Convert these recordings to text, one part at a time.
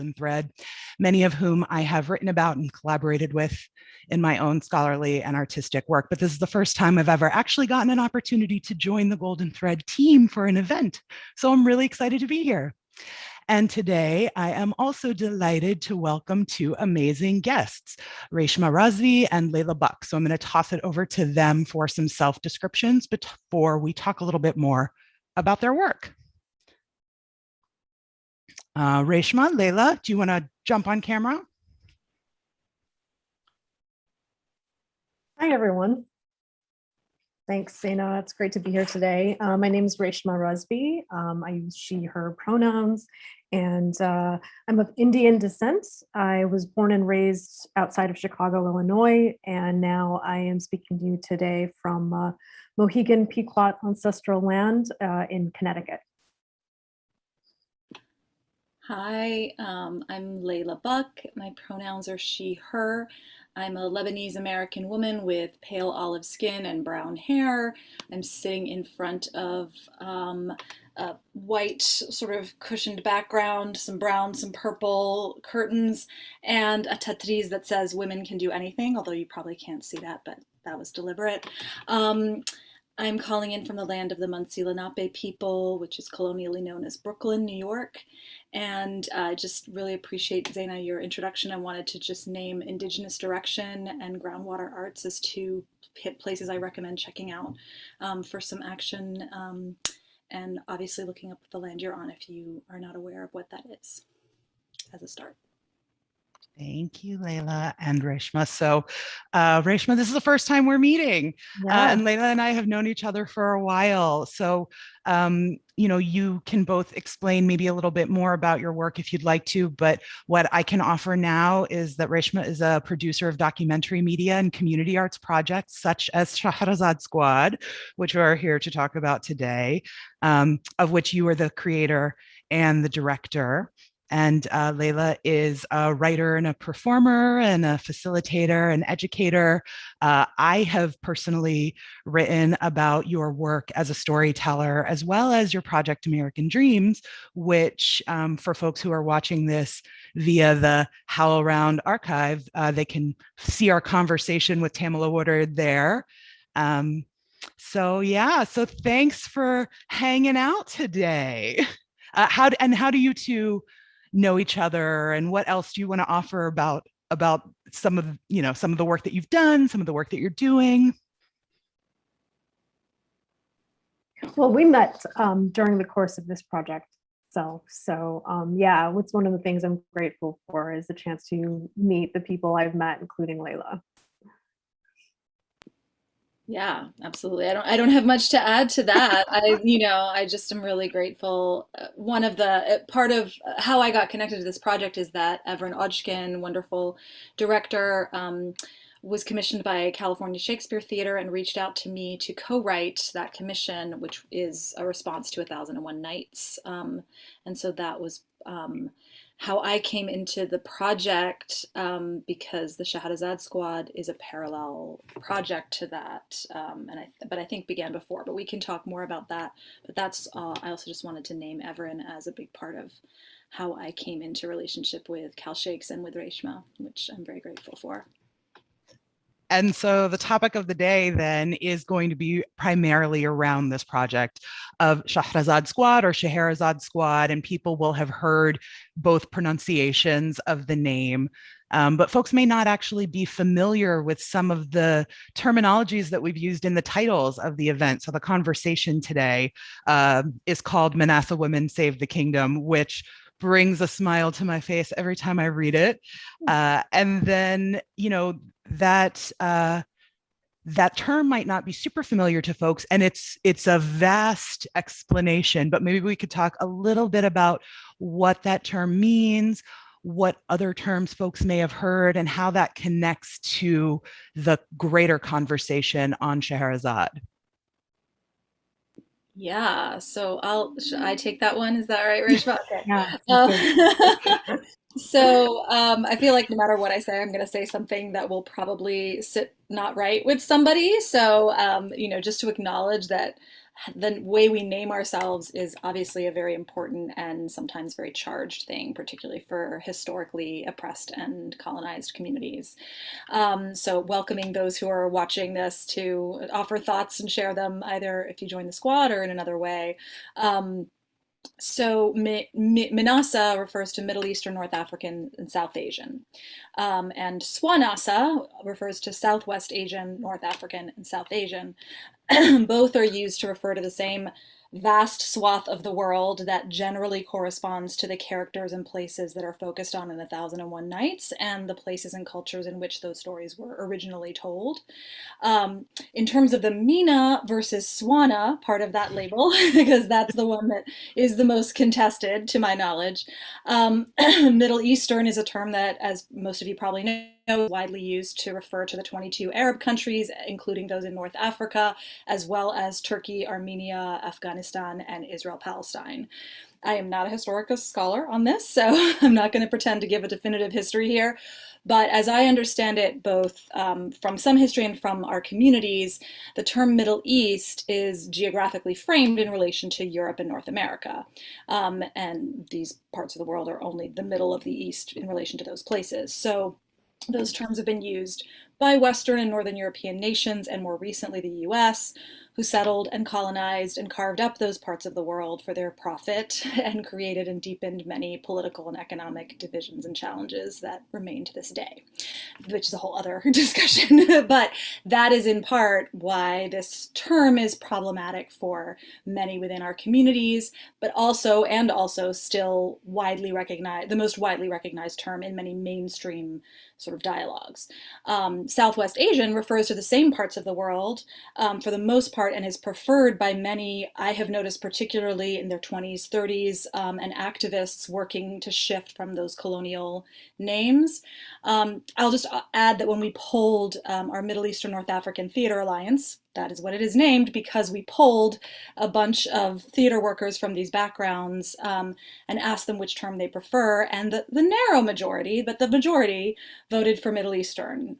Golden Thread, many of whom I have written about and collaborated with in my own scholarly and artistic work. But this is the first time I've ever actually gotten an opportunity to join the Golden Thread team for an event. So I'm really excited to be here. And today I am also delighted to welcome two amazing guests, Raeshma Razvi and Leila Buck. So I'm going to toss it over to them for some self-descriptions before we talk a little bit more about their work. Raeshma, Leila, do you want to jump on camera? Hi, everyone. Thanks, Zeina. It's great to be here today. My name is Raeshma Razvi. I use she, her pronouns, and I'm of Indian descent. I was born and raised outside of Chicago, Illinois, and now I am speaking to you today from Mohegan Pequot ancestral land in Connecticut. Hi, I'm Leila Buck. My pronouns are she, her. I'm a Lebanese American woman with pale olive skin and brown hair. I'm sitting in front of a white sort of cushioned background, some brown, some purple curtains, and a tatriz that says women can do anything, although you probably can't see that, but that was deliberate. I'm calling in from the land of the Munsee Lenape people, which is colonially known as Brooklyn, New York. And I just really appreciate, Zeina, your introduction. I wanted to just name Indigenous Direction and Groundwater Arts as two places I recommend checking out for some action. And obviously looking up the land you're on if you are not aware of what that is as a start. Thank you, Leila and Raeshma. So, Raeshma, this is the first time we're meeting, and Leila and I have known each other for a while. So, you can both explain maybe a little bit more about your work if you'd like to. But what I can offer now is that Raeshma is a producer of documentary media and community arts projects such as Shahrazad Squad, which we're here to talk about today, of which you are the creator and the director. And Leila is a writer and a performer and a facilitator and educator. I have personally written about your work as a storyteller, as well as your project American Dreams, which for folks who are watching this via the HowlRound archive, they can see our conversation with Tamala Woodard there. So thanks for hanging out today. How do you two know each other, and what else do you want to offer about some of the work that you've done, some of the work that you're doing? Well, we met during the course of this project. So what's one of the things I'm grateful for is the chance to meet the people I've met, including Layla. Yeah, absolutely. I don't have much to add to that. I just am really grateful. One of the part of how I got connected to this project is that Everin Odgkin, wonderful director, was commissioned by California Shakespeare Theater and reached out to me to co-write that commission, which is a response to 1001 Nights. And so that was how I came into the project, because the Shahrazad Squad is a parallel project to that, but I think began before. But we can talk more about that. But that's I also just wanted to name Everin as a big part of how I came into relationship with CalShakes and with Raeshma, which I'm very grateful for. And so the topic of the day then is going to be primarily around this project of Shahrazad Squad or Shahrazad Squad, and people will have heard both pronunciations of the name. But folks may not actually be familiar with some of the terminologies that we've used in the titles of the event. So the conversation today is called MENASA Women Save the Kingdom, which brings a smile to my face every time I read it. And then, that term might not be super familiar to folks, and it's a vast explanation, but maybe we could talk a little bit about what that term means, what other terms folks may have heard, and how that connects to the greater conversation on Shahrazad. Yeah, so should I take that one? Is that right, Raeshma? Okay. Yeah. So I feel like no matter what I say, I'm going to say something that will probably sit not right with somebody. So, just to acknowledge that the way we name ourselves is obviously a very important and sometimes very charged thing, particularly for historically oppressed and colonized communities. So welcoming those who are watching this to offer thoughts and share them, either if you join the squad or in another way. So MENASA refers to Middle Eastern, North African, and South Asian. And SWANASA refers to Southwest Asian, North African, and South Asian. Both are used to refer to the same vast swath of the world that generally corresponds to the characters and places that are focused on in 1001 Nights and the places and cultures in which those stories were originally told. In terms of the MENA versus SWANA part of that label, because that's the one that is the most contested to my knowledge, Middle Eastern is a term that, as most of you probably know, is widely used to refer to the 22 Arab countries, including those in North Africa, as well as Turkey, Armenia, Afghanistan, and Israel-Palestine. I am not a historical scholar on this, so I'm not going to pretend to give a definitive history here. But as I understand it, both from some history and from our communities, the term Middle East is geographically framed in relation to Europe and North America. And these parts of the world are only the middle of the East in relation to those places. So those terms have been used by Western and Northern European nations, and more recently the US, who settled and colonized and carved up those parts of the world for their profit and created and deepened many political and economic divisions and challenges that remain to this day, which is a whole other discussion. But that is in part why this term is problematic for many within our communities, but also still widely recognized, the most widely recognized term in many mainstream sort of dialogues. Southwest Asian refers to the same parts of the world for the most part and is preferred by many, I have noticed, particularly in their 20s, 30s, and activists working to shift from those colonial names. I'll just add that when we polled our Middle Eastern North African Theater Alliance, that is what it is named because we polled a bunch of theater workers from these backgrounds and asked them which term they prefer, and the narrow majority, but the majority voted for Middle Eastern.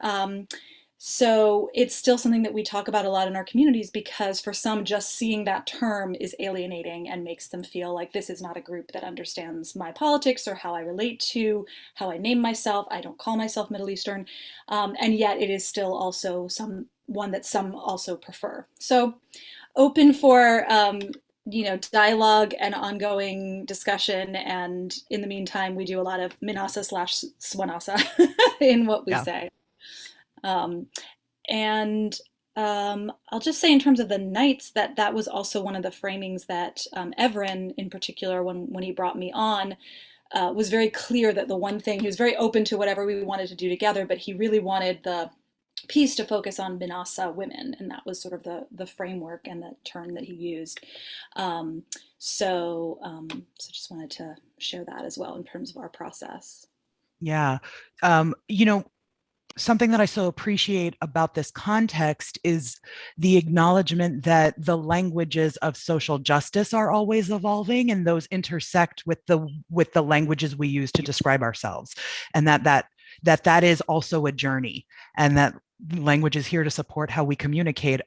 So it's still something that we talk about a lot in our communities because for some, just seeing that term is alienating and makes them feel like this is not a group that understands my politics or how I relate to, how I name myself. I don't call myself Middle Eastern. And yet it is still also one that some also prefer. So open for dialogue and ongoing discussion. And in the meantime, we do a lot of MENASA/SWANASA in what we say. I'll just say in terms of the nights that was also one of the framings that Everin in particular, when he brought me on, was very clear that the one thing, he was very open to whatever we wanted to do together, but he really wanted the piece to focus on MENASA women, and that was sort of the framework and the term that he used. So just wanted to share that as well in terms of our process. Yeah. Something that I so appreciate about this context is the acknowledgement that the languages of social justice are always evolving, and those intersect with the languages we use to describe ourselves, and that is also a journey, and that language is here to support how we communicate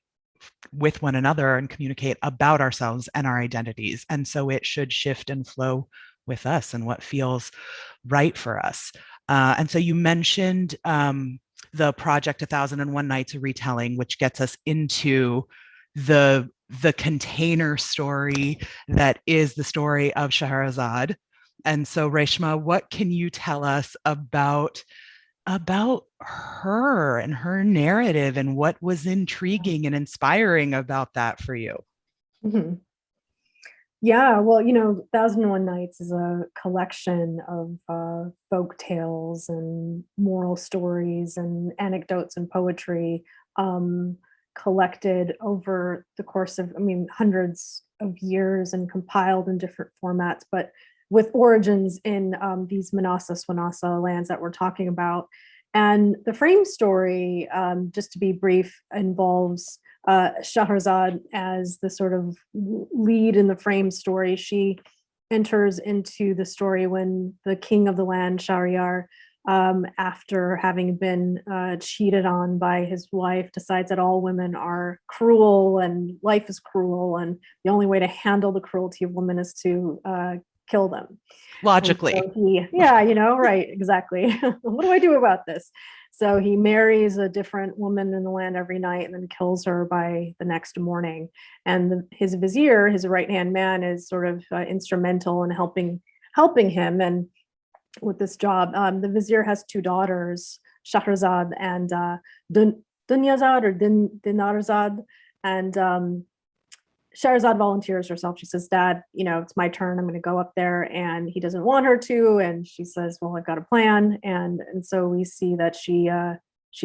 with one another and communicate about ourselves and our identities. And so it should shift and flow with us and what feels right for us. And so you mentioned the project 1001 Nights, a retelling, which gets us into the container story that is the story of Shahrazad. And so Raeshma, what can you tell us about her and her narrative and what was intriguing and inspiring about that for you? Mm-hmm. Yeah, well, 1001 Nights is a collection of folk tales and moral stories and anecdotes and poetry collected over the course of, hundreds of years and compiled in different formats, but with origins in these MENASA/SWANASA lands that we're talking about. And the frame story, just to be brief, involves Shahrazad as the sort of lead in the frame story. She enters into the story when the king of the land, Shahryar, after having been cheated on by his wife, decides that all women are cruel and life is cruel, and the only way to handle the cruelty of women is to kill them. Logically. So right, exactly. What do I do about this? So he marries a different woman in the land every night and then kills her by the next morning. And his vizier, his right-hand man, is sort of instrumental in helping him and with this job. The vizier has two daughters, Shahrazad and Dunyazad or Dinarzad. And Shahrazad volunteers herself. She says, Dad, it's my turn. I'm going to go up there. And he doesn't want her to. And she says, well, I've got a plan. And so we see that she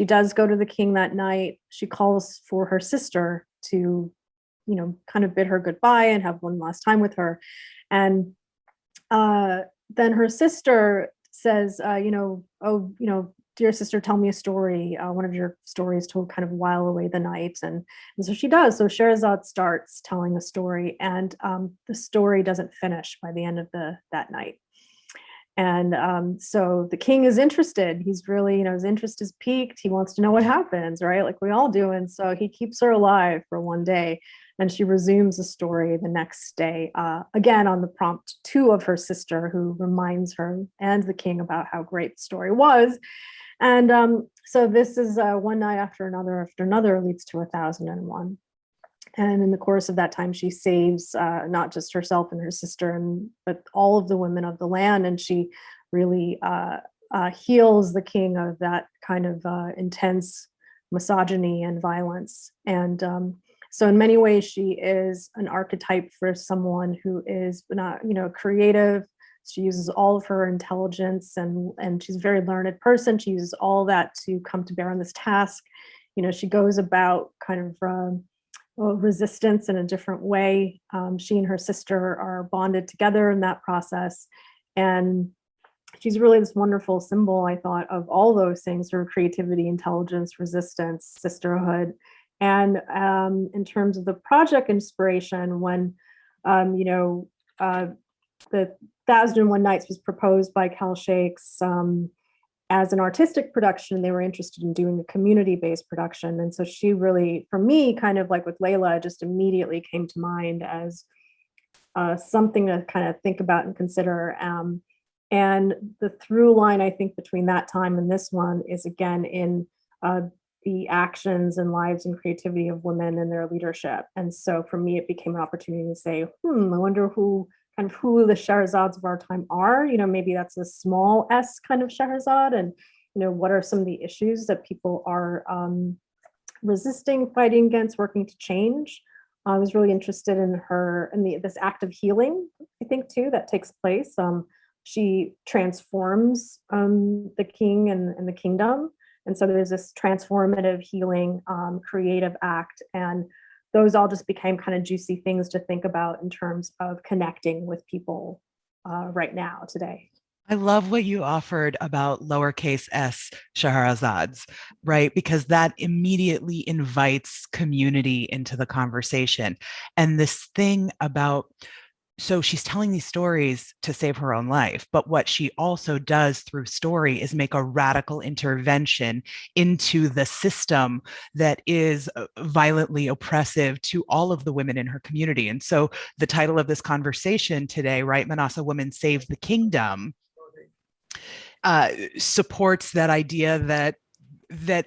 does go to the king that night. She calls for her sister to, kind of bid her goodbye and have one last time with her. And then her sister says, dear sister, tell me a story, one of your stories to kind of while away the night. And so she does. So Shahrazad starts telling a story, and the story doesn't finish by the end of that night. And so the king is interested. He's really, his interest is piqued. He wants to know what happens, right? Like we all do. And so he keeps her alive for one day. And she resumes the story the next day, again, on the prompt too of her sister, who reminds her and the king about how great the story was. And so this is one night after another leads to 1001. And in the course of that time, she saves not just herself and her sister, but all of the women of the land. And she really heals the king of that kind of intense misogyny and violence. And so in many ways, she is an archetype for someone who is not, creative. She uses all of her intelligence and she's a very learned person. She uses all that to come to bear on this task. She goes about kind of resistance in a different way. She and her sister are bonded together in that process. And she's really this wonderful symbol, I thought, of all those things, her creativity, intelligence, resistance, sisterhood. And in terms of the project inspiration, when, the 1001 Nights was proposed by CalShakes as an artistic production, they were interested in doing a community-based production. And so she really, for me, kind of like with Layla, just immediately came to mind as something to kind of think about and consider. And the through line, I think, between that time and this one is, again, in the actions and lives and creativity of women and their leadership. And so for me, it became an opportunity to say, I wonder who the Shahrazads of our time are. Maybe that's a small s kind of Shahrazad, and what are some of the issues that people are resisting, fighting against, working to change. I was really interested in her and this act of healing, I think, too, that takes place. She transforms the king and the kingdom. And so there's this transformative, healing, creative act. And those all just became kind of juicy things to think about in terms of connecting with people right now, today. I love what you offered about lowercase s Shahrazads, right? Because that immediately invites community into the conversation. And this thing about, so she's telling these stories to save her own life, but what she also does through story is make a radical intervention into the system that is violently oppressive to all of the women in her community. And so the title of this conversation today, right, MENASA Women Save the Kingdom, supports that idea that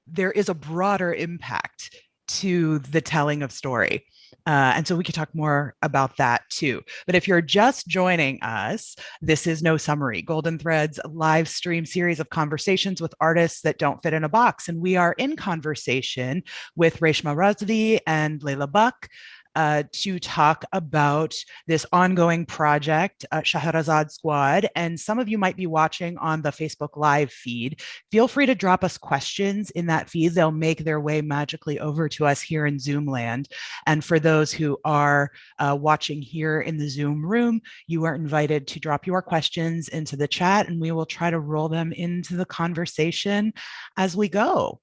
there is a broader impact to the telling of story. And so we could talk more about that too. But if you're just joining us, this is No Summary, Golden Threads live stream series of conversations with artists that don't fit in a box. And we are in conversation with Raeshma Razvi and Leila Buck to talk about this ongoing project, Shahrazad Squad. And some of you might be watching on the Facebook Live feed. Feel free to drop us questions in that feed. They'll make their way magically over to us here in Zoom land. And for those who are watching here in the Zoom room, you are invited to drop your questions into the chat, and we will try to roll them into the conversation as we go.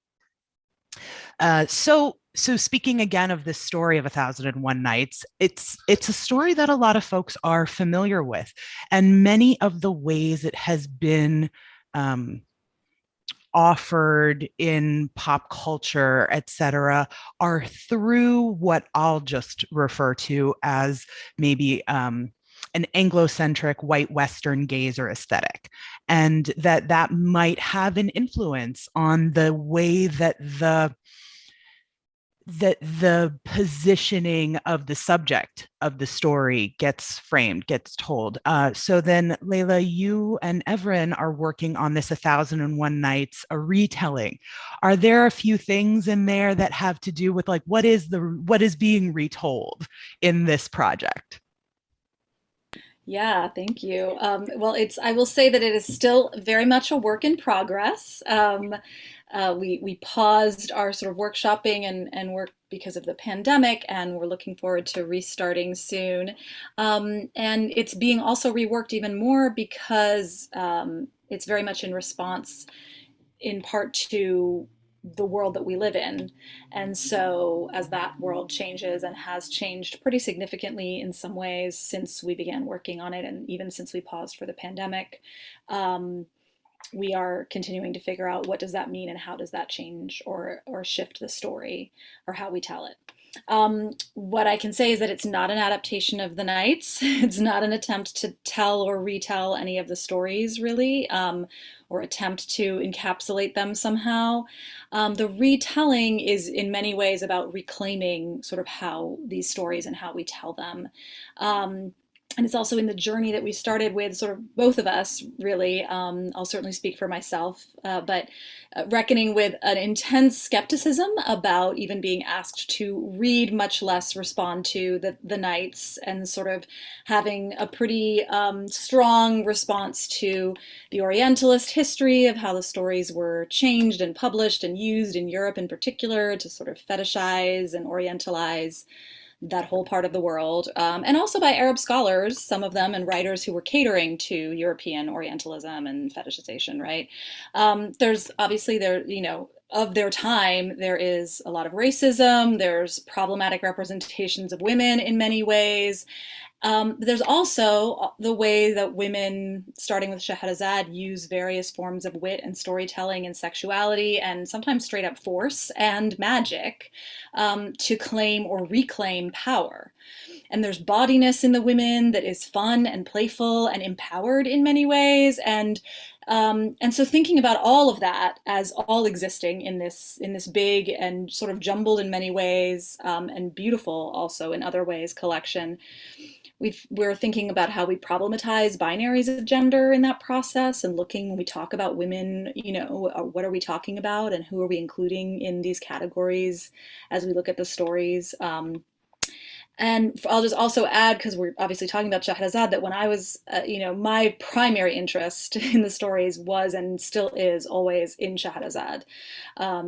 So speaking again of this story of 1001 Nights, it's a story that a lot of folks are familiar with, and many of the ways it has been offered in pop culture, etc., are through what I'll just refer to as maybe an Anglo-centric white Western gaze or aesthetic, and that might have an influence on the way that the positioning of the subject of the story gets framed, gets told. So then, Layla, you and Evren are working on this 1001 Nights, a retelling. Are there a few things in there that have to do with like what is being retold in this project? Yeah, thank you. Well, I will say that it is still very much a work in progress. We paused our sort of workshopping and work because of the pandemic, and we're looking forward to restarting soon. And it's being also reworked even more because it's very much in response in part to the world that we live in. And so as that world changes and has changed pretty significantly in some ways since we began working on it, and even since we paused for the pandemic, we are continuing to figure out what does that mean and how does that change or shift the story or how we tell it. What I can say is that it's not an adaptation of the Nights. It's not an attempt to tell or retell any of the stories, really, or attempt to encapsulate them somehow. The retelling is in many ways about reclaiming sort of how these stories and how we tell them. And it's also in the journey that we started with, sort of both of us, really. I'll certainly speak for myself, but reckoning with an intense skepticism about even being asked to read, much less respond to the Nights, and sort of having a pretty strong response to the Orientalist history of how the stories were changed and published and used in Europe in particular to sort of fetishize and Orientalize that whole part of the world, and also by Arab scholars, some of them, and writers who were catering to European Orientalism and fetishization, right? There's obviously of their time, there is a lot of racism, there's problematic representations of women in many ways. There's also the way that women, starting with Shahrazad, use various forms of wit and storytelling and sexuality and sometimes straight up force and magic to claim or reclaim power. And there's bodiness in the women that is fun and playful and empowered in many ways. And so thinking about all of that as all existing in this big and sort of jumbled in many ways and beautiful also in other ways collection, we're thinking about how we problematize binaries of gender in that process, and looking when we talk about women, what are we talking about and who are we including in these categories as we look at the stories. And I'll just also add, because we're obviously talking about Shahrazad, that when I was, my primary interest in the stories was and still is always in Shahrazad,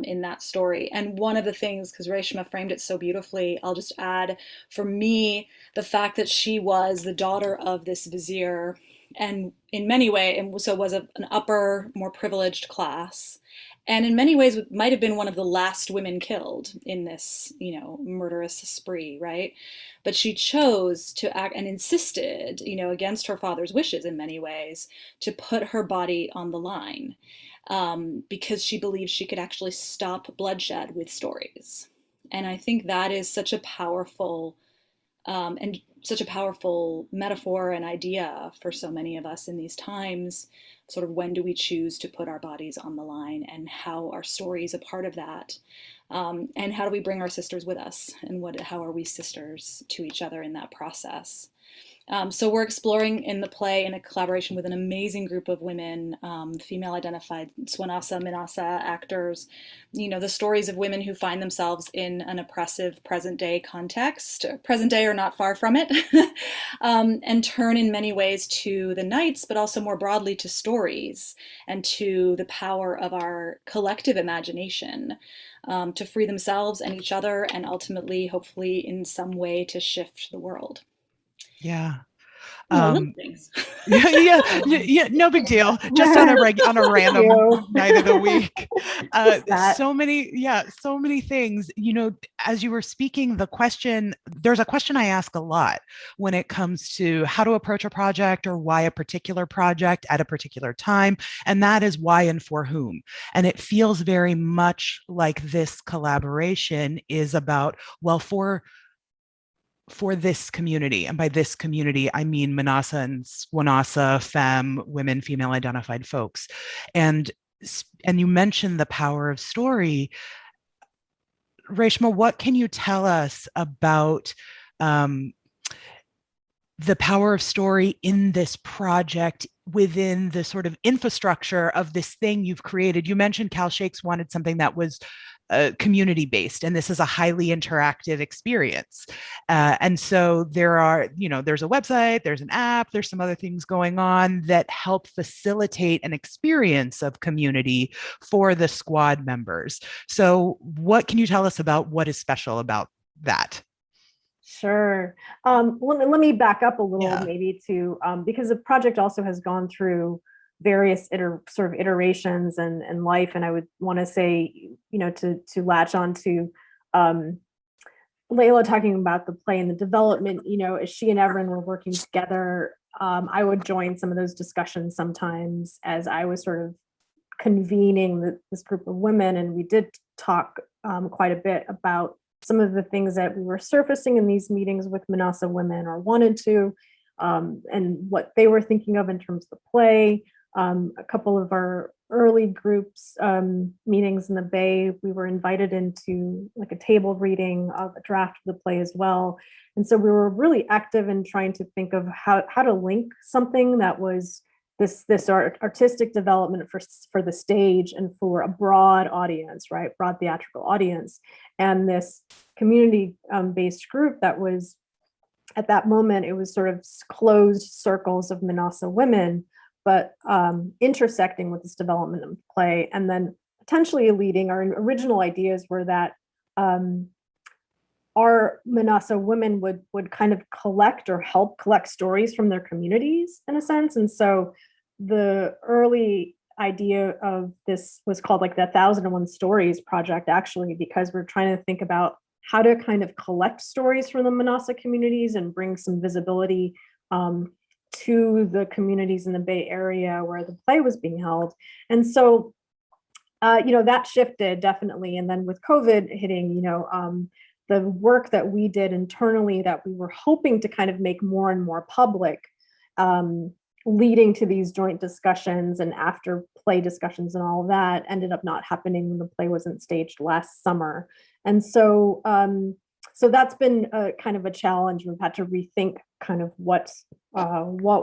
in that story. And one of the things, because Raeshma framed it so beautifully, I'll just add, for me, the fact that she was the daughter of this vizier, and in many ways, and so was an upper, more privileged class, and in many ways might have been one of the last women killed in this, murderous spree, right? But she chose to act and insisted, against her father's wishes in many ways, to put her body on the line because she believed she could actually stop bloodshed with stories. And I think that is such a powerful and such a powerful metaphor and idea for so many of us in these times. Sort of when do we choose to put our bodies on the line, and how are stories a part of that? And how do we bring our sisters with us, and how are we sisters to each other in that process? So we're exploring in the play in a collaboration with an amazing group of women, female-identified Swanasa, MENASA actors, the stories of women who find themselves in an oppressive present-day context, present day or not far from it, and turn in many ways to the Nights, but also more broadly to stories and to the power of our collective imagination to free themselves and each other, and ultimately, hopefully, in some way to shift the world. Yeah. Little things. Yeah, no big deal. Just on a random night of the week. So many things. As you were speaking, there's a question I ask a lot when it comes to how to approach a project or why a particular project at a particular time, and that is why and for whom. And it feels very much like this collaboration is about, well, for this community. And by this community, I mean MENASA and SWANASA, femme, women, female identified folks. And you mentioned the power of story. Raeshma, what can you tell us about the power of story in this project within the sort of infrastructure of this thing you've created? You mentioned CalShakes wanted something that was community-based, and this is a highly interactive experience. And so there's a website, there's an app, there's some other things going on that help facilitate an experience of community for the squad members. So what can you tell us about what is special about that? Sure. Let me back up a little, maybe to because the project also has gone through various iterations and life, and I would want to say, to latch on to Layla talking about the play and the development. As she and Everin were working together, I would join some of those discussions sometimes as I was sort of convening this group of women, and we did talk quite a bit about some of the things that we were surfacing in these meetings with MENASA women or wanted to, and what they were thinking of in terms of the play. A couple of our early groups meetings in the Bay, we were invited into like a table reading of a draft of the play as well. And so we were really active in trying to think of how to link something that was this artistic development for the stage and for a broad audience, right? Broad theatrical audience. And this community based group that was, at that moment, it was sort of closed circles of MENASA women, but intersecting with this development of the play, and then potentially leading. Our original ideas were that our MENASA women would kind of collect or help collect stories from their communities in a sense. And so the early idea of this was called like the 1001 Stories Project, actually, because we're trying to think about how to kind of collect stories from the MENASA communities and bring some visibility to the communities in the Bay Area where the play was being held. And so, that shifted definitely. And then with COVID hitting, the work that we did internally that we were hoping to kind of make more and more public, leading to these joint discussions and after play discussions and all of that, ended up not happening when the play wasn't staged last summer. And so, so that's been a kind of a challenge. We've had to rethink kind of what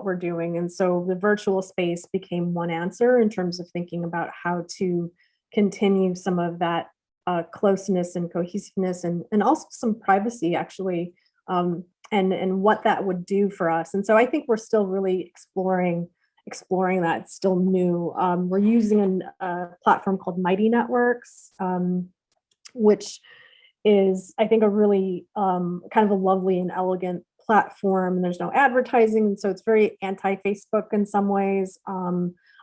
we're doing. And so the virtual space became one answer in terms of thinking about how to continue some of that closeness and cohesiveness and also some privacy, actually, and what that would do for us. And so I think we're still really exploring that. It's still new. We're using a platform called Mighty Networks, which is, I think, a really kind of a lovely and elegant platform. And there's no advertising, and so it's very anti-Facebook in some ways.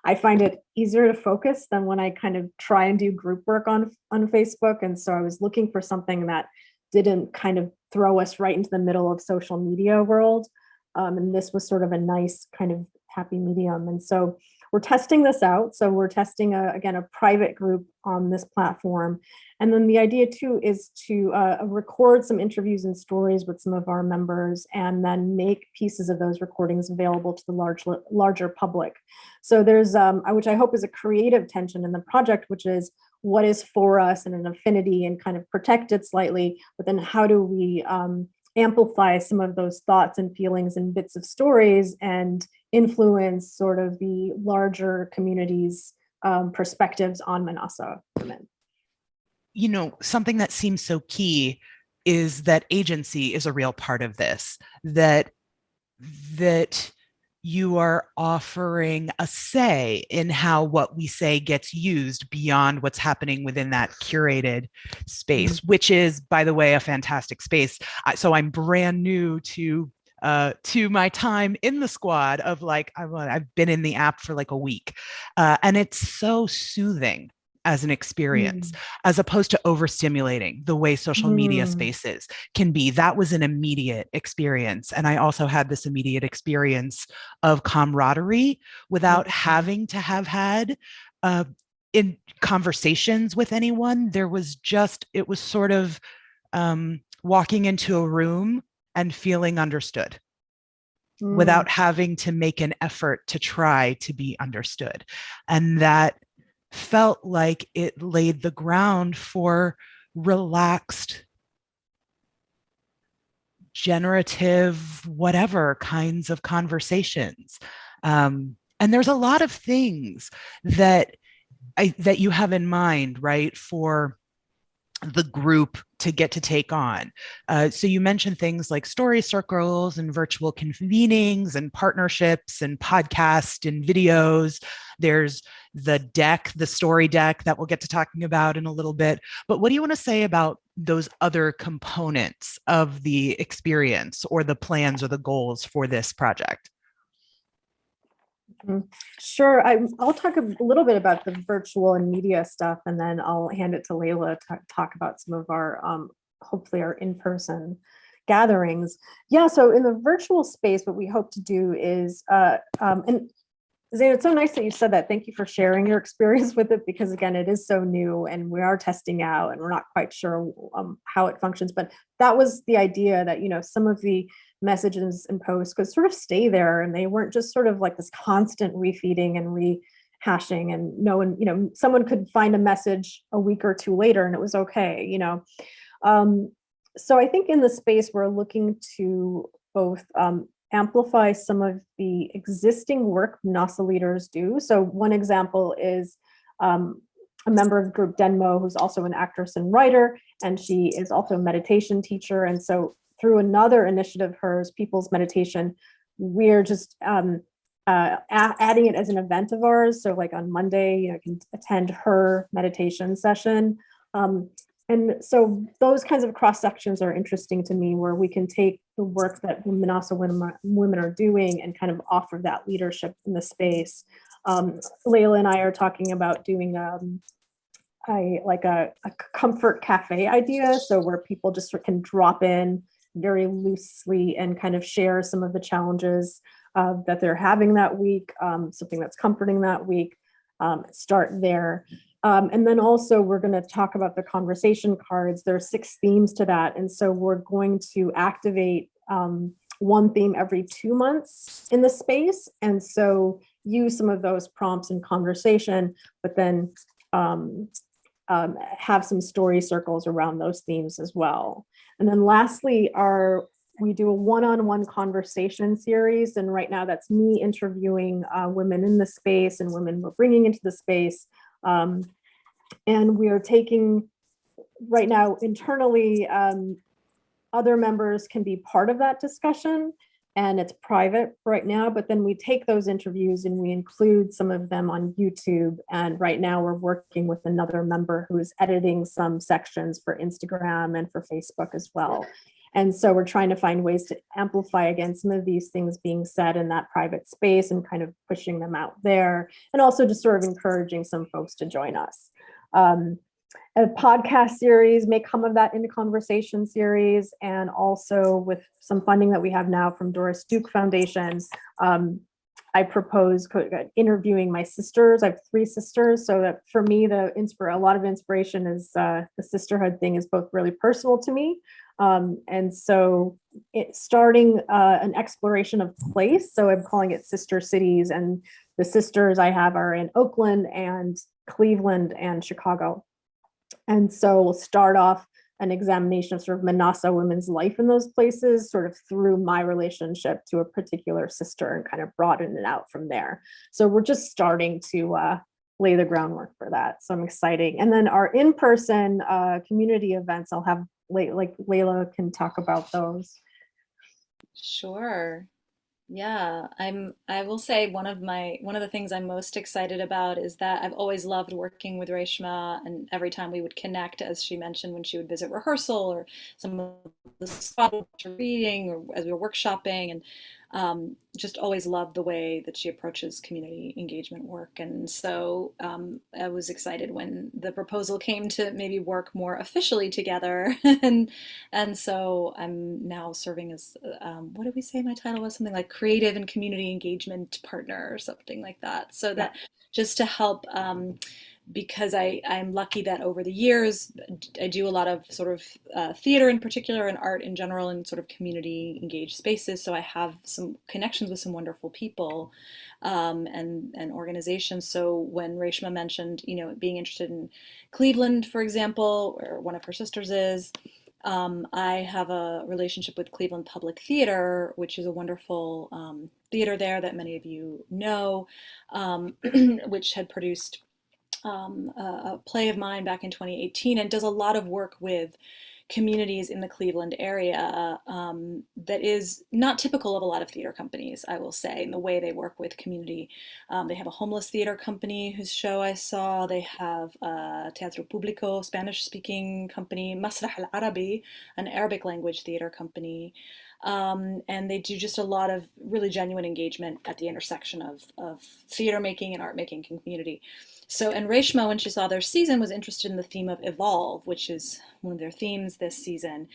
I find it easier to focus than when I kind of try and do group work on Facebook. And so I was looking for something that didn't kind of throw us right into the middle of social media world. And this was sort of a nice kind of happy medium. And so we're testing this out. So we're testing, again, a private group on this platform. And then the idea too is to record some interviews and stories with some of our members and then make pieces of those recordings available to the larger public. So there's, which I hope is a creative tension in the project, which is what is for us and an affinity and kind of protect it slightly, but then how do we amplify some of those thoughts and feelings and bits of stories and influence sort of the larger community's perspectives on MENASA women. Something that seems so key is that agency is a real part of this, that you are offering a say in how what we say gets used beyond what's happening within that curated space, which is, by the way, a fantastic space. So I'm brand new to to my time in the squad of like, I've been in the app for like a week. And it's so soothing as an experience, as opposed to overstimulating the way social media spaces can be. That was an immediate experience. And I also had this immediate experience of camaraderie without having to have had in conversations with anyone. There was just, it was sort of walking into a room and feeling understood without having to make an effort to try to be understood. And that felt like it laid the ground for relaxed, generative, whatever kinds of conversations. And there's a lot of things that that you have in mind, right, for the group to get to take on. So you mentioned things like story circles and virtual convenings and partnerships and podcasts and videos. There's the deck, the story deck that we'll get to talking about in a little bit. But what do you want to say about those other components of the experience or the plans or the goals for this project? Sure. I'll talk a little bit about the virtual and media stuff, and then I'll hand it to Layla to talk about some of our, hopefully our in-person gatherings. Yeah, so in the virtual space, what we hope to do is, and Zeina, it's so nice that you said that. Thank you for sharing your experience with it, because again, it is so new and we are testing out and we're not quite sure how it functions. But that was the idea, that, you know, some of the messages and posts could sort of stay there and they weren't just sort of like this constant refeeding and rehashing, and no one, you know, someone could find a message a week or two later and it was okay, you know. So I think in the space we're looking to both amplify some of the existing work MENASA leaders do. So one example is a member of the group, Denmo, who's also an actress and writer, and she is also a meditation teacher. And so through another initiative of hers, People's Meditation, we're just adding it as an event of ours. So like on Monday, you know, you can attend her meditation session. And so those kinds of cross sections are interesting to me, where we can take the work that the MENASA women are doing and kind of offer that leadership in the space. Layla and I are talking about doing a comfort cafe idea, so where people just can drop in very loosely and kind of share some of the challenges that they're having that week, something that's comforting that week, start there. And then also we're going to talk about the conversation cards. There are 6 themes to that. And so we're going to activate one theme every 2 months in the space. And so use some of those prompts in conversation, but then have some story circles around those themes as well. And then lastly, we do a one-on-one conversation series. And right now that's me interviewing women in the space and women we're bringing into the space. And we are taking, right now internally, other members can be part of that discussion, and it's private right now, but then we take those interviews and we include some of them on YouTube. And right now we're working with another member who is editing some sections for Instagram and for Facebook as well. And so we're trying to find ways to amplify, again, some of these things being said in that private space and kind of pushing them out there, and also just sort of encouraging some folks to join us. A podcast series may come of that, in the conversation series, and also with some funding that we have now from Doris Duke Foundation, I propose interviewing my sisters. I have 3 sisters, so that for me, a lot of inspiration is the sisterhood thing is both really personal to me. And so it's starting an exploration of place. So I'm calling it Sister Cities, and the sisters I have are in Oakland and Cleveland and Chicago. And so we'll start off an examination of sort of MENASA women's life in those places, sort of through my relationship to a particular sister, and kind of broaden it out from there. So we're just starting to lay the groundwork for that. So I'm excited. And then our in-person community events, I'll have Layla can talk about those. Sure. Yeah, I will say one of the things I'm most excited about is that I've always loved working with Reshma, and every time we would connect, as she mentioned, when she would visit rehearsal or some of the spot reading or as we were workshopping, and just always loved the way that she approaches community engagement work. And so I was excited when the proposal came to maybe work more officially together. And so I'm now serving as, what did we say my title was? Something like creative and community engagement partner or something like that. So Yeah. that just to help, because I'm lucky that over the years I do a lot of sort of theater in particular and art in general and sort of community engaged spaces. So I have some connections with some wonderful people and organizations. So when Reshma mentioned, being interested in Cleveland, for example, where one of her sisters is, I have a relationship with Cleveland Public Theater, which is a wonderful theater there that many of you know, which had produced a play of mine back in 2018 and does a lot of work with communities in the Cleveland area that is not typical of a lot of theater companies, I will say, in the way they work with community. They have a homeless theater company whose show I saw. They have a Teatro Público, Spanish-speaking company, Masrah al-Arabi, an Arabic language theater company. And they do just a lot of really genuine engagement at the intersection of theater making and art making community. So, and Reshma, when she saw their season, was interested in the theme of evolve, which is one of their themes this season.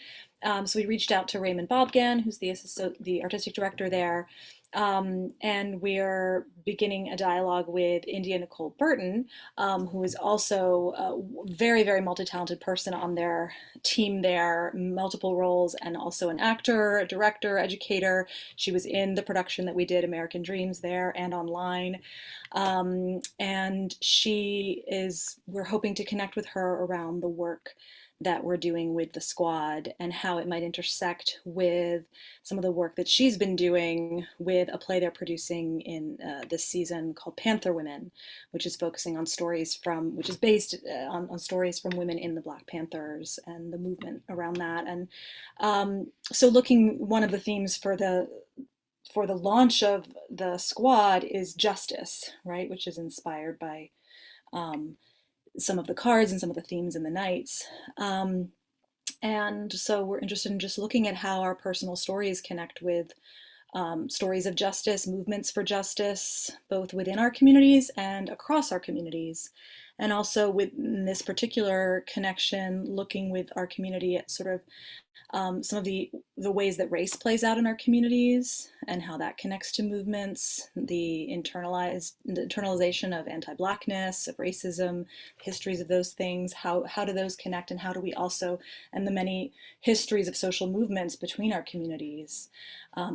So we reached out to Raymond Bobgan, who's the artistic director there, and we're beginning a dialogue with India Nicole Burton, who is also a very, very multi-talented person on their team there, multiple roles, and also an actor, a director, educator. She was in the production that we did, American Dreams, there and online. And we're hoping to connect with her around the work that we're doing with the squad and how it might intersect with some of the work that she's been doing with a play they're producing in this season called Panther Women, which is focusing on which is based on stories from women in the Black Panthers and the movement around that. And so one of the themes for the launch of the squad is justice, right, which is inspired by um, some of the cards and some of the themes in the nights. And so we're interested in just looking at how our personal stories connect with stories of justice, movements for justice, both within our communities and across our communities. And also within this particular connection, looking with our community at sort of some of the ways that race plays out in our communities and how that connects to movements, the internalization of anti-Blackness, of racism, histories of those things, how do those connect, and how do we also, and the many histories of social movements between our communities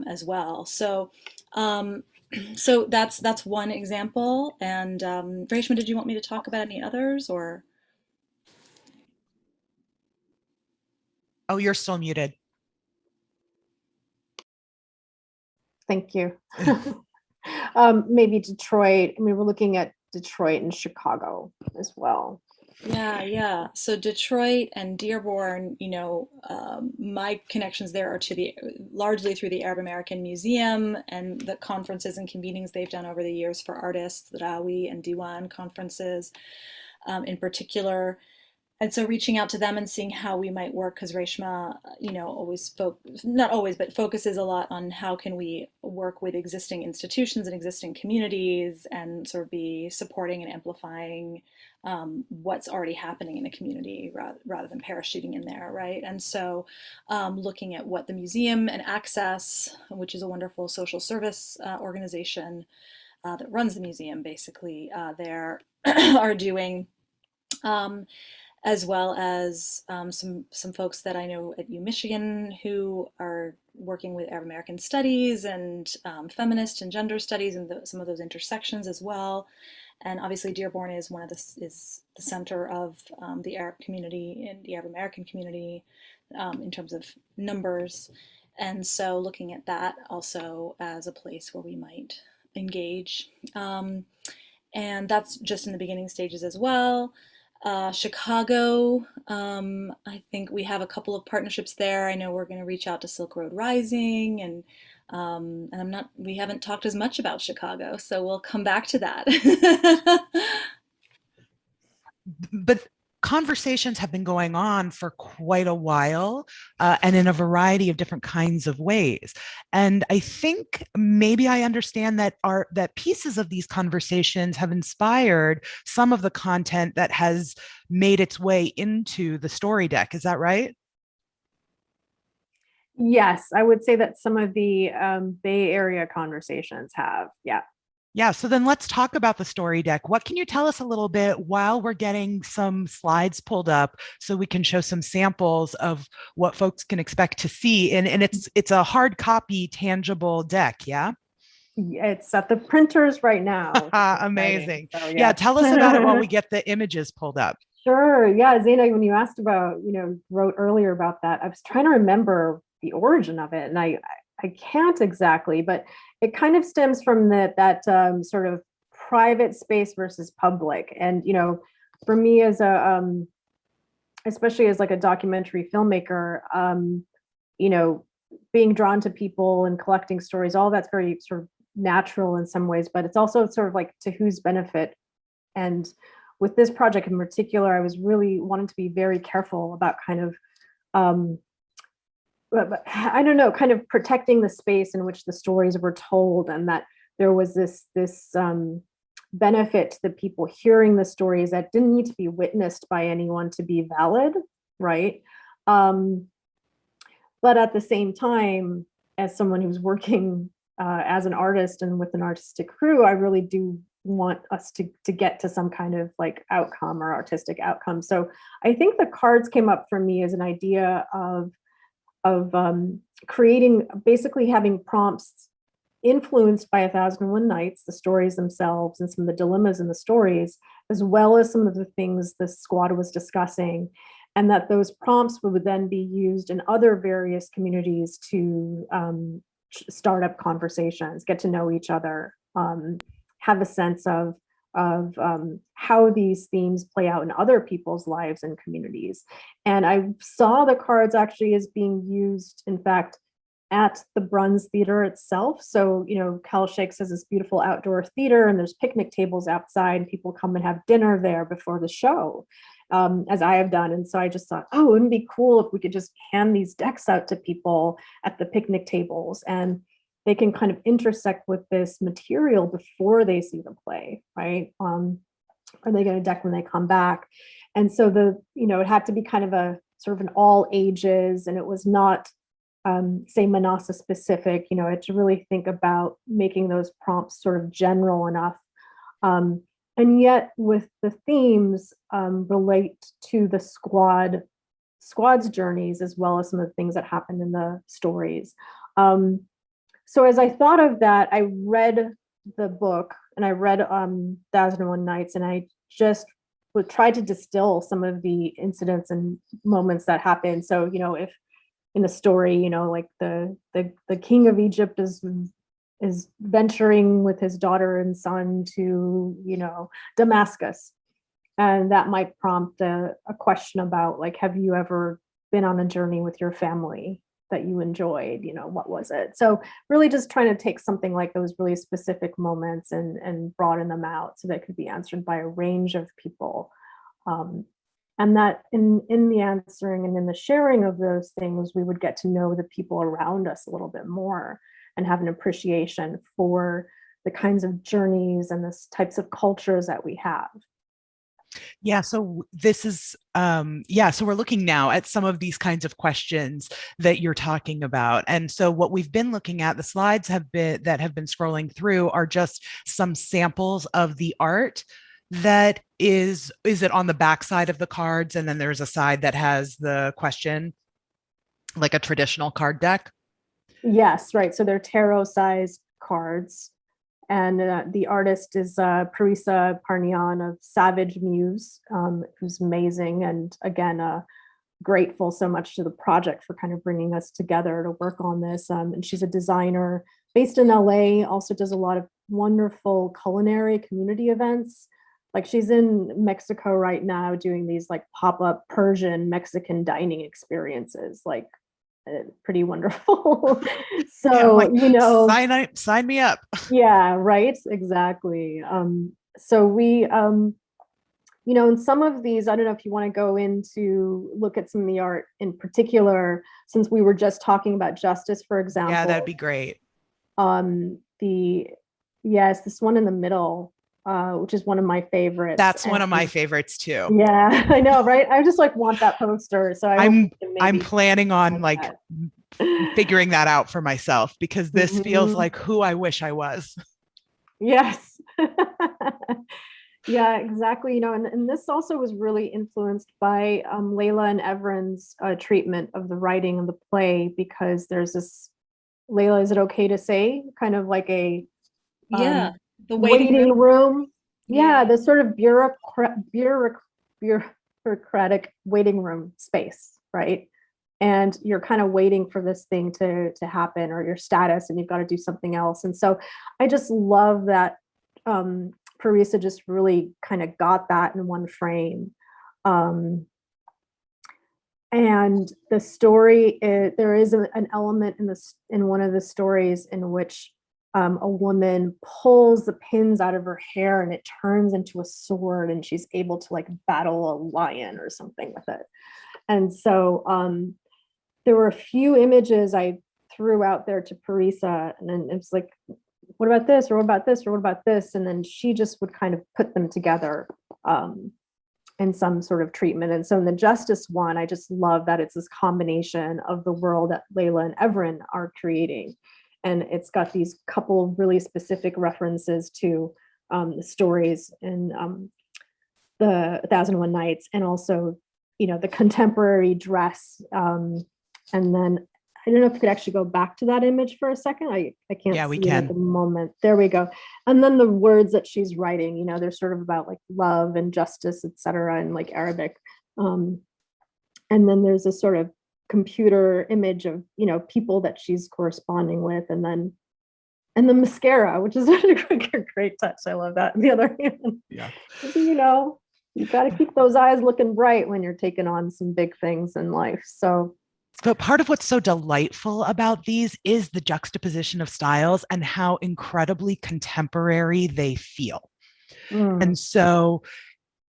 as well. So so that's one example. And Reshma, did you want me to talk about any others, or? Oh, you're still muted. Thank you. Maybe Detroit. I mean, we're looking at Detroit and Chicago as well. Yeah. So Detroit and Dearborn, my connections there are largely through the Arab American Museum and the conferences and convenings they've done over the years for artists, the Rawi and Diwan conferences in particular. And so reaching out to them and seeing how we might work, because Reshma, not always, but focuses a lot on how can we work with existing institutions and existing communities and sort of be supporting and amplifying what's already happening in a community rather than parachuting in there, right? And so looking at what the museum and Access, which is a wonderful social service organization that runs the museum basically there, are doing. As well as some folks that I know at UMichigan who are working with Arab American studies and feminist and gender studies and some of those intersections as well. And obviously Dearborn is is the center of the Arab community and the Arab American community in terms of numbers. And so looking at that also as a place where we might engage. And that's just in the beginning stages as well. Chicago, I think we have a couple of partnerships there. I know we're going to reach out to Silk Road Rising and And we haven't talked as much about Chicago, so we'll come back to that. But conversations have been going on for quite a while, and in a variety of different kinds of ways. And I think maybe I understand that that pieces of these conversations have inspired some of the content that has made its way into the story deck. Is that right? Yes, I would say that some of the Bay Area conversations have. Yeah. Yeah, so then let's talk about the story deck. What can you tell us a little bit while we're getting some slides pulled up so we can show some samples of what folks can expect to see? And it's a hard copy, tangible deck, yeah? It's at the printers right now. Amazing. So, yeah, tell us about it while we get the images pulled up. Sure. Yeah, Zeina, when you asked about, wrote earlier about that, I was trying to remember the origin of it, and I can't exactly, but it kind of stems from that sort of private space versus public. And for me as a especially as like a documentary filmmaker, being drawn to people and collecting stories, all that's very sort of natural in some ways, but it's also sort of like to whose benefit. And with this project in particular, I was really wanting to be very careful about kind of I don't know, kind of protecting the space in which the stories were told, and that there was this benefit to the people hearing the stories that didn't need to be witnessed by anyone to be valid, right? But at the same time, as someone who's working as an artist and with an artistic crew, I really do want us to get to some kind of like outcome or artistic outcome. So I think the cards came up for me as an idea of creating, basically having prompts influenced by 1001 Nights, the stories themselves and some of the dilemmas in the stories, as well as some of the things the squad was discussing, and that those prompts would then be used in other various communities to start up conversations, get to know each other, have a sense of how these themes play out in other people's lives and communities. And I saw the cards actually as being used, in fact, at the Bruns Theater itself. So, CalShakes has this beautiful outdoor theater, and there's picnic tables outside, and people come and have dinner there before the show, as I have done. And so I just thought, oh, wouldn't it be cool if we could just hand these decks out to people at the picnic tables, and they can kind of intersect with this material before they see the play, right? Are they going to deck when they come back? And so it had to be kind of a sort of an all ages, and it was not, say, MENASA specific. I had to really think about making those prompts sort of general enough, and yet with the themes relate to the squad's journeys, as well as some of the things that happened in the stories. So as I thought of that, I read the book, and I read 1001 Nights, and I just would try to distill some of the incidents and moments that happened. So, if in the story, like the king of Egypt is venturing with his daughter and son to, Damascus. And that might prompt a question about, like, have you ever been on a journey with your family that you enjoyed? What was it? So really just trying to take something like those really specific moments and broaden them out so that it could be answered by a range of people. And that in the answering and in the sharing of those things, we would get to know the people around us a little bit more and have an appreciation for the kinds of journeys and the types of cultures that we have. Yeah, so this is, so we're looking now at some of these kinds of questions that you're talking about. And so what we've been looking at, the slides that have been scrolling through are just some samples of the art that is it on the back side of the cards, and then there's a side that has the question, like a traditional card deck? Yes, right. So they're tarot-sized cards. And the artist is Parisa Parnian of Savage Muse, who's amazing. And again, grateful so much to the project for kind of bringing us together to work on this. And she's a designer based in LA, also does a lot of wonderful culinary community events. Like, she's in Mexico right now doing these like pop-up Persian Mexican dining experiences. Like, pretty wonderful. So, like, sign me up. Yeah, right. Exactly. So we, in some of these, I don't know if you want to go into look at some of the art in particular, since we were just talking about justice, for example. Yeah, that'd be great. This one in the middle, which is one of my favorites. That's one of my favorites too. Yeah, I know, right? I just like want that poster. So I'm planning on like figuring that out for myself, because this feels like who I wish I was. Yes. Yeah, exactly. And this also was really influenced by Layla and Evren's treatment of the writing of the play, because there's this, Layla, is it okay to say, kind of like a the waiting room? Yeah, the sort of bureaucratic waiting room space, right? And you're kind of waiting for this thing to happen, or your status, and you've got to do something else. And so I just love that Parisa just really kind of got that in one frame. And the story, there is an element in one of the stories in which a woman pulls the pins out of her hair and it turns into a sword, and she's able to like battle a lion or something with it. And so there were a few images I threw out there to Parisa, and then it's like, what about this, or what about this, or what about this? And then she just would kind of put them together in some sort of treatment. And so in the justice one, I just love that it's this combination of the world that Layla and Evren are creating. And it's got these couple of really specific references to the stories in the 1001 Nights, and also, the contemporary dress. And then I don't know if you could actually go back to that image for a second. I can't see it at the moment. There we go. And then the words that she's writing, they're sort of about like love and justice, etc., in like Arabic. And then there's a sort of computer image of, people that she's corresponding with, and the mascara, which is a great touch. I love that. The other hand, you've got to keep those eyes looking bright when you're taking on some big things in life. But part of what's so delightful about these is the juxtaposition of styles and how incredibly contemporary they feel. And so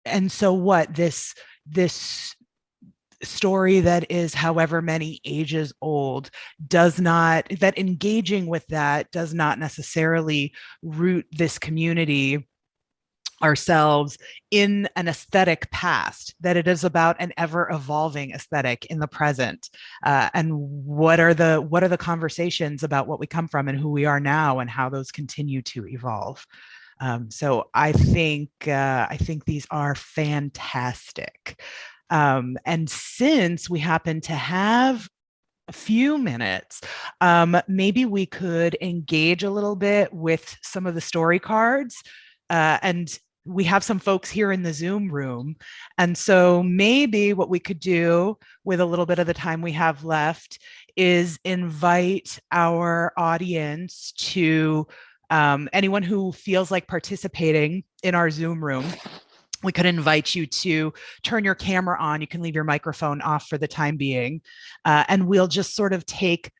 what this story that is however many ages old that engaging with that does not necessarily root this community ourselves in an aesthetic past, that it is about an ever evolving aesthetic in the present, and what are the conversations about what we come from and who we are now, and how those continue to evolve. So I think these are fantastic. And since we happen to have a few minutes, maybe we could engage a little bit with some of the story cards. And we have some folks here in the Zoom room. And so maybe what we could do with a little bit of the time we have left is invite our audience to anyone who feels like participating in our Zoom room. We could invite you to turn your camera on. You can leave your microphone off for the time being. And we'll just sort of take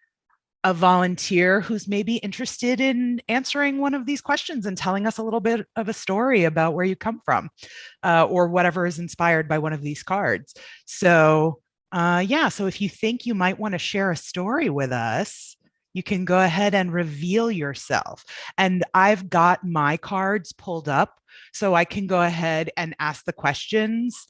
a volunteer who's maybe interested in answering one of these questions and telling us a little bit of a story about where you come from, or whatever is inspired by one of these cards. So so if you think you might want to share a story with us, you can go ahead and reveal yourself. And I've got my cards pulled up so I can go ahead and ask the questions.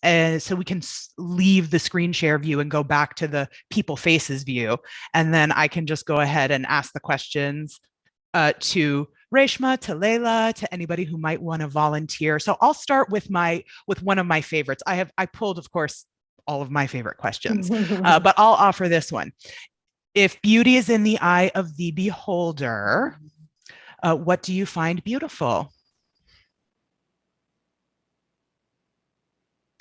And so we can leave the screen share view and go back to the people faces view. And then I can just go ahead and ask the questions to Raeshma, to Layla, to anybody who might want to volunteer. So I'll start with one of my favorites. I pulled, of course, all of my favorite questions, but I'll offer this one. If beauty is in the eye of the beholder, what do you find beautiful?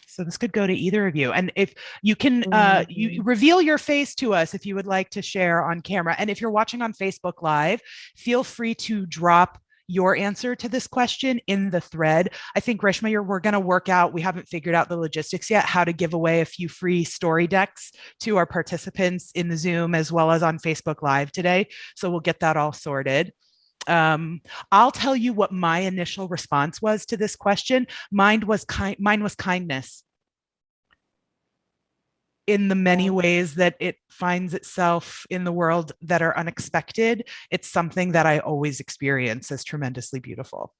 So this could go to either of you. And if you can, you reveal your face to us if you would like to share on camera. And if you're watching on Facebook Live, feel free to drop your answer to this question in the thread. I think, Raeshma, we're going to work out, we haven't figured out the logistics yet, how to give away a few free story decks to our participants in the Zoom as well as on Facebook Live today. So we'll get that all sorted. I'll tell you what my initial response was to this question. Mine was kindness. In the many ways that it finds itself in the world that are unexpected, it's something that I always experience as tremendously beautiful.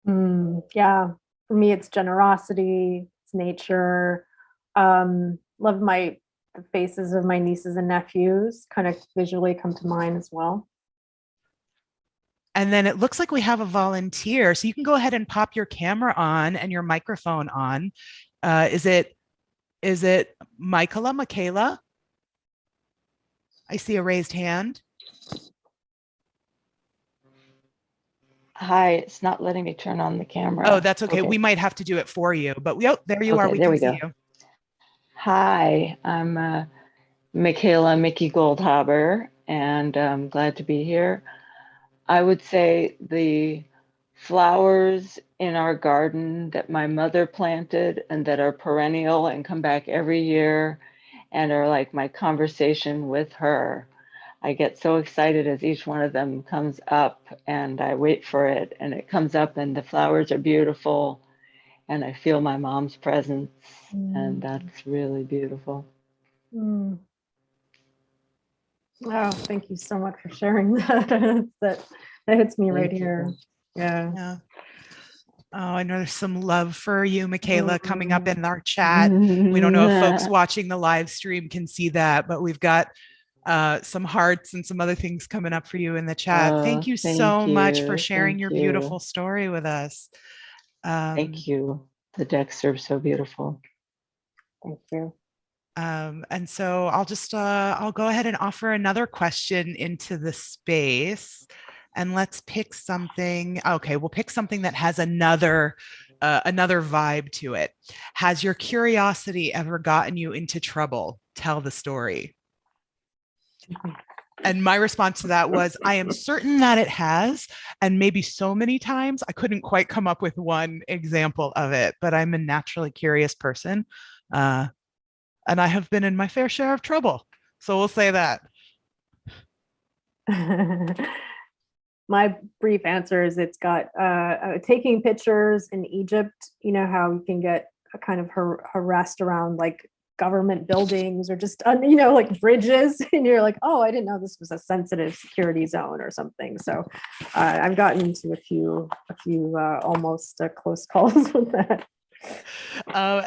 Yeah, for me, it's generosity, it's nature. Love the faces of my nieces and nephews kind of visually come to mind as well. And then it looks like we have a volunteer. So you can go ahead and pop your camera on and your microphone on. Is it Michaela? I see a raised hand. Hi, it's not letting me turn on the camera. Oh, that's okay. We might have to do it for you, but there you are. We there can we see go. you. Hi, I'm Michaela Mickey Goldhaber, and I'm glad to be here. I would say the flowers in our garden that my mother planted and that are perennial and come back every year and are like my conversation with her. I get so excited as each one of them comes up, and I wait for it, and it comes up and the flowers are beautiful and I feel my mom's presence, and that's really beautiful. Oh, thank you so much for sharing that. that hits me right here. Yeah. Oh, I know there's some love for you, Michaela, coming up in our chat. We don't know if folks watching the live stream can see that, but we've got some hearts and some other things coming up for you in the chat. Thank you so much for sharing your beautiful story with us. Thank you. The decks are so beautiful. Thank you. And so I'll go ahead and offer another question into the space, and let's pick something. Okay, we'll pick something that has another vibe to it. Has your curiosity ever gotten you into trouble? Tell the story. And my response to that was, I am certain that it has, and maybe so many times I couldn't quite come up with one example of it, but I'm a naturally curious person. And I have been in my fair share of trouble. So we'll say that. My brief answer is it's got taking pictures in Egypt. You know how you can get kind of harassed around like government buildings or just, like bridges. And you're like, oh, I didn't know this was a sensitive security zone or something. So I've gotten into a few almost close calls with that.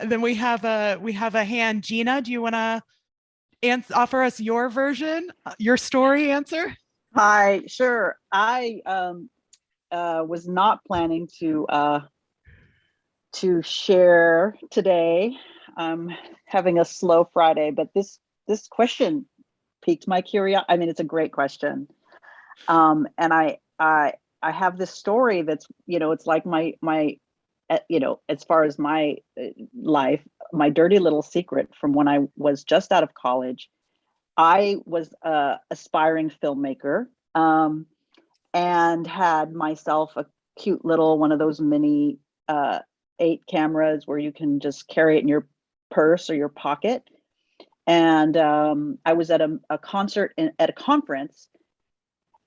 Then we have a hand. Gina, do you want to offer us your version, your story answer? Hi, sure. I was not planning to share today. I'm having a slow Friday, but this question piqued my curiosity. I mean, it's a great question, and I have this story that's it's like my as far as my life, my dirty little secret from when I was just out of college. I was a aspiring filmmaker, and had myself a cute little one of those mini 8 cameras where you can just carry it in your purse or your pocket. And I was at a concert at a conference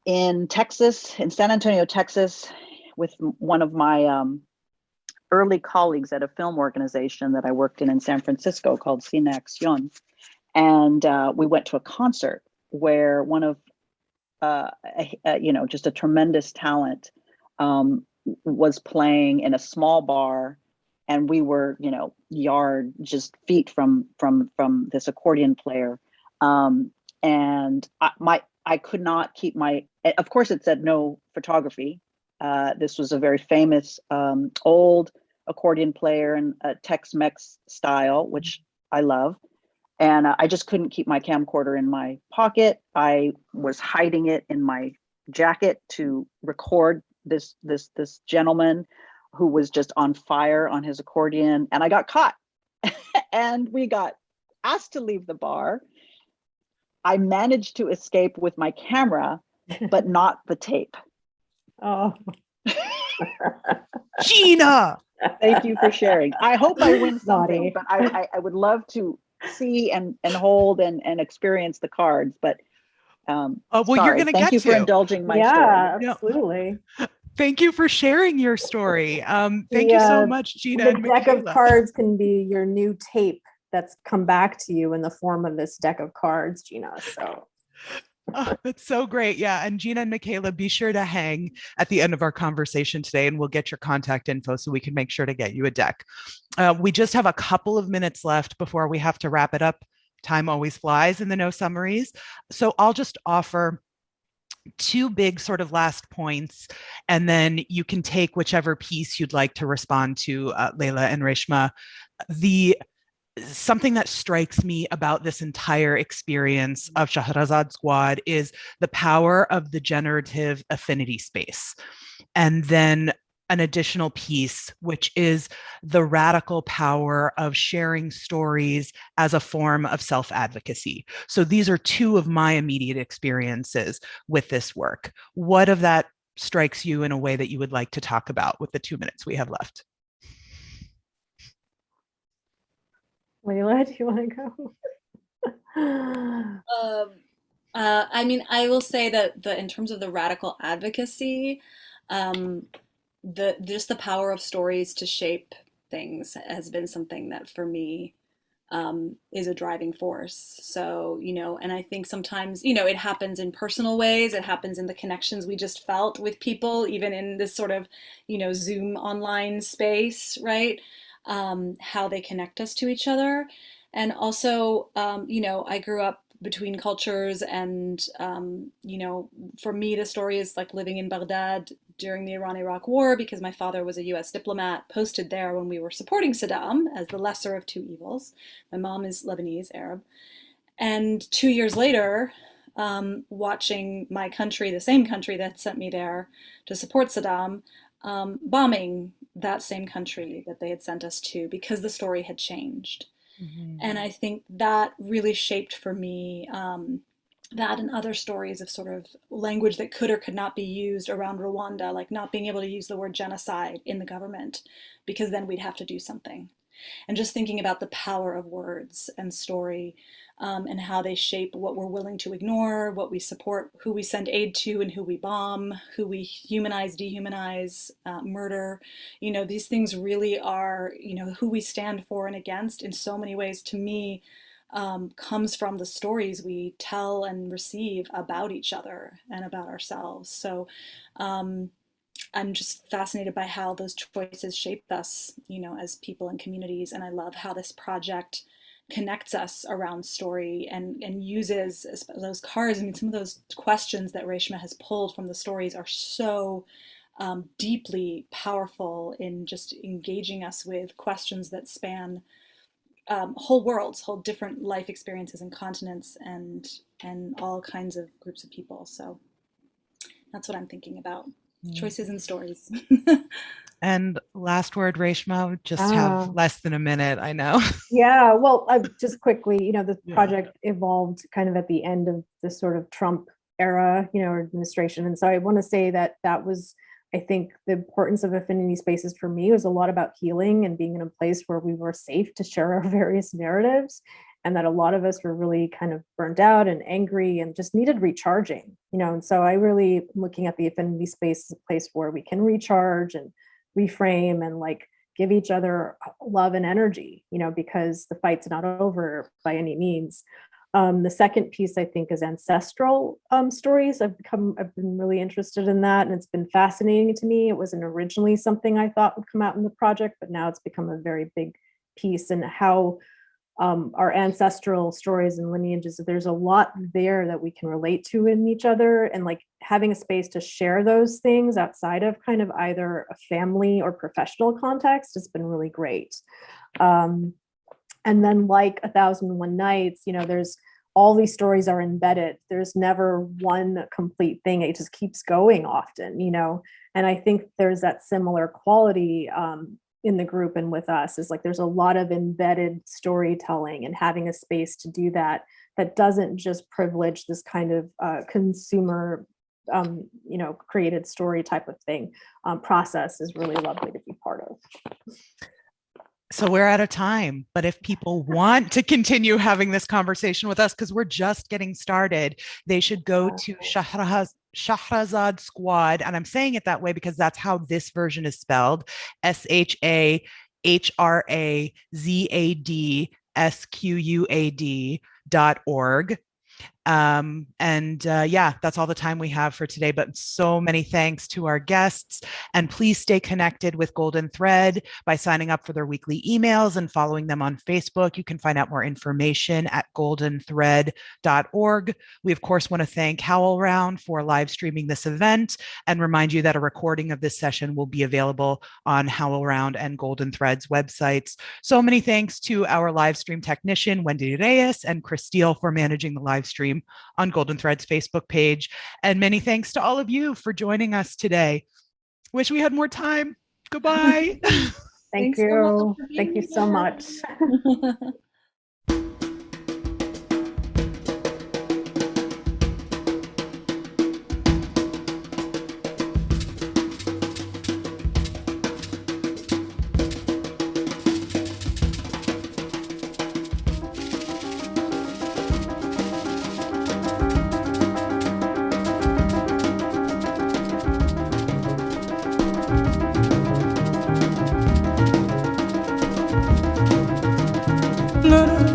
in Texas, in San Antonio, Texas, with one of my early colleagues at a film organization that I worked in San Francisco called Cine Acción. And we went to a concert where one of, just a tremendous talent was playing in a small bar, and we were, just feet from this accordion player. And I could not keep of course it said no photography. This was a very famous old accordion player in a Tex-Mex style, which I love. And I just couldn't keep my camcorder in my pocket. I was hiding it in my jacket to record this gentleman who was just on fire on his accordion, and I got caught. And we got asked to leave the bar. I managed to escape with my camera, but not the tape. Oh. Gina. Thank you for sharing. I hope I win something, Naughty. but I would love to see and hold and experience the cards. But Well, you're sorry. going to Thank get you for to. indulging my story. Yeah, No. absolutely. Thank you for sharing your story. Thank you so much, Gina The and deck of Michaela. cards can be your new tape that's come back to you in the form of this deck of cards, Gina. So Oh, that's so great. Yeah. And Gina and Michaela, be sure to hang at the end of our conversation today and we'll get your contact info so we can make sure to get you a deck. We just have a couple of minutes left before we have to wrap it up. Time always flies in the no summaries. So I'll just offer two big sort of last points, and then you can take whichever piece you'd like to respond to, Laila and Raeshma. Something that strikes me about this entire experience of Shahrazad Squad is the power of the generative affinity space. And then an additional piece, which is the radical power of sharing stories as a form of self-advocacy. So these are two of my immediate experiences with this work. What of that strikes you in a way that you would like to talk about with the 2 minutes we have left? Leila, do you want to go? I mean, I will say that in terms of the radical advocacy, just the power of stories to shape things has been something that for me is a driving force. So, and I think sometimes, it happens in personal ways. It happens in the connections we just felt with people, even in this sort of, Zoom online space, right? How they connect us to each other. And also, I grew up between cultures and, for me, the story is like living in Baghdad during the Iran-Iraq War because my father was a US diplomat posted there when we were supporting Saddam as the lesser of two evils. My mom is Lebanese Arab. And 2 years later, watching my country, the same country that sent me there to support Saddam, bombing that same country that they had sent us to because the story had changed. Mm-hmm. And I think that really shaped for me that and other stories of sort of language that could or could not be used around Rwanda, like not being able to use the word genocide in the government because then we'd have to do something. And just thinking about the power of words and story and how they shape what we're willing to ignore, what we support, who we send aid to and who we bomb, who we humanize, dehumanize, murder. These things really are, who we stand for and against in so many ways, to me, comes from the stories we tell and receive about each other and about ourselves. So I'm just fascinated by how those choices shape us, as people and communities. And I love how this project connects us around story and uses those cards. I mean, some of those questions that Raeshma has pulled from the stories are so deeply powerful in just engaging us with questions that span whole worlds, whole different life experiences and continents and all kinds of groups of people. So that's what I'm thinking about. Choices and stories. And last word, Raeshma, just have less than a minute, I know. Yeah, well, just quickly, the project evolved kind of at the end of this sort of Trump era, administration. And so I want to say that was, I think, the importance of affinity spaces for me was a lot about healing and being in a place where we were safe to share our various narratives, and that a lot of us were really kind of burnt out and angry and just needed recharging, and so I really am looking at the affinity space as a place where we can recharge and reframe and like give each other love and energy, because the fight's not over by any means. The second piece, I think, is ancestral stories. I've been really interested in that, and it's been fascinating to me. It wasn't originally something I thought would come out in the project, but now it's become a very big piece, and how our ancestral stories and lineages, there's a lot there that we can relate to in each other, and like having a space to share those things outside of kind of either a family or professional context has been really great. And then like 1001 Nights, there's all these stories are embedded. There's never one complete thing. It just keeps going often, and I think there's that similar quality in the group and with us, is like there's a lot of embedded storytelling, and having a space to do that doesn't just privilege this kind of consumer created story type of thing process is really lovely to be part of. So we're out of time, but if people want to continue having this conversation with us, because we're just getting started, they should go to Shahrazad Squad. And I'm saying it that way because that's how this version is spelled. SHAHRAZADSQUAD.org. Yeah, that's all the time we have for today, but so many thanks to our guests, and please stay connected with Golden Thread by signing up for their weekly emails and following them on Facebook. You can find out more information at goldenthread.org. We of course want to thank HowlRound for live streaming this event and remind you that a recording of this session will be available on HowlRound and Golden Thread's websites. So many thanks to our live stream technician, Wendy Reyes, and Chris Steele for managing the live stream on Golden Thread's Facebook page. And many thanks to all of you for joining us today. Wish we had more time. Goodbye. Thank you. Thank you so much. La